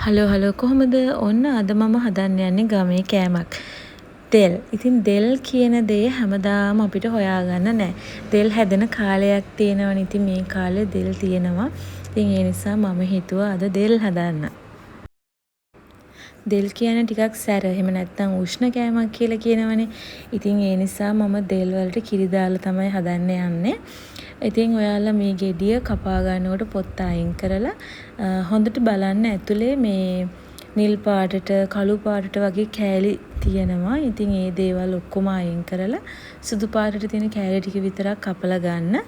Hello කොහොමද? ඔන්න අද මම හදන්න යන්නේ ගමේ කෑමක්. දෙල්. ඉතින් දෙල් කියන දේ හැමදාම අපිට හොයාගන්න නෑ. දෙල් හැදෙන කාලයක් තියෙනවනේ. ඉතින් මේ කාලේ දෙල් තියෙනවා. ඉතින් ඒ නිසා මම හිතුවා අද දෙල් හදන්න. දෙල් කියන්නේ ටිකක් සැර. එහෙම නැත්නම් උෂ්ණ කෑමක් කියලා කියනවනේ. ඉතින් ඒ නිසා මම දෙල් වලට කිරි දාලා තමයි හදන්න යන්නේ. ඉතින් ඔයාලා මේ ගෙඩිය කපා ගන්නකොට පොත්ත අයින් කරලා හොඳට බලන්න ඇතුලේ මේ නිල් පාටට කළු පාටට වගේ කෑලි තියෙනවා. ඉතින් ඒ දේවල් ඔක්කොම අයින් කරලා සුදු පාටට තියෙන කෑලි ටික විතරක් කපලා ගන්න.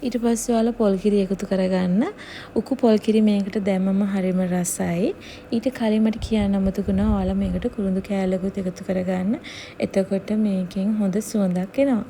ඊට පස්සේ ඔයාලා පොල් කිරි එකතු කරගන්න. උකු පොල් කිරි මේකට දැම්මම හරිම රසයි. ඊට කලින් මට කියන්න අමතක වුණා ඔයාලා මේකට කුරුඳු කෑල්ලකුත් එකතු කරගන්න. එතකොට මේකෙන් හොඳ සුවඳක් එනවා.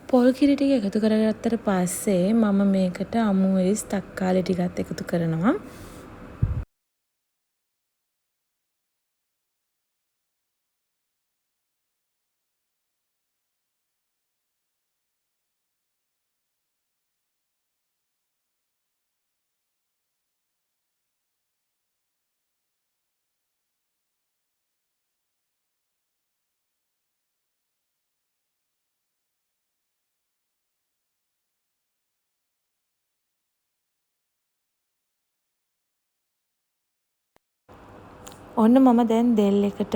පොල් කිරි ටික එකතු කරගත්තට පස්සේ මම මේකට අමු මිරිස් තක්කාලි ටිකත් එකතු කරනවා. ඔන්න මම දැන් දෙල් එකට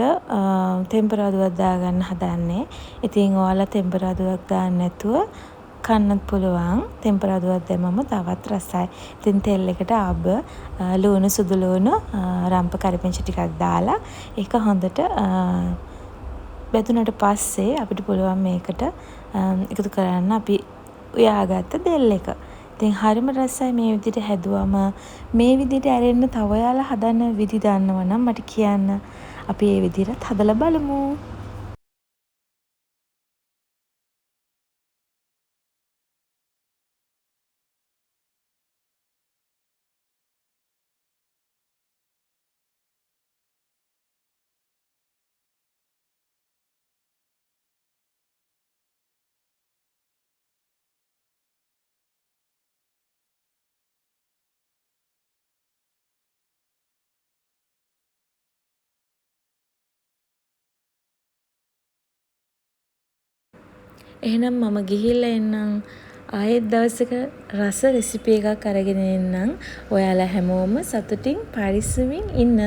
තෙම්පරාදුවක් දාගන්න හදන්නේ. ඉතින් ඔයාලා තෙම්පරාදුවක් දාන්න නැතුව කන්නත් පුළුවන්. තෙම්පරාදුවක් දැම්මම තවත් රසයි. ඉතින් තෙල් එකට අබ, ලුණු, සුදු ලුණු, රම්ප කරිපිංචා ටිකක් දාලා ඒක හොඳට බෙදුනට පස්සේ අපිට පුළුවන් මේකට එකතු කරන්න අපි උයාගත්ත දෙල් එක. ඉතින් හරිම රසයි මේ විදිහට හැදුවම. මේ විදිහට ඇරෙන්න තව ඔයාලා හදන්න විදි දන්නවා නම් මට කියන්න. අපි ඒ විදිහට හදලා බලමු. එහෙනම් මම ගිහිල්ලා එන්නම්. ආයෙත් දවසක රස රෙසිපි එකක් අරගෙන එන්නම්. ඔයාලා හැමෝම සතුටින් පරිස්සමින් ඉන්න.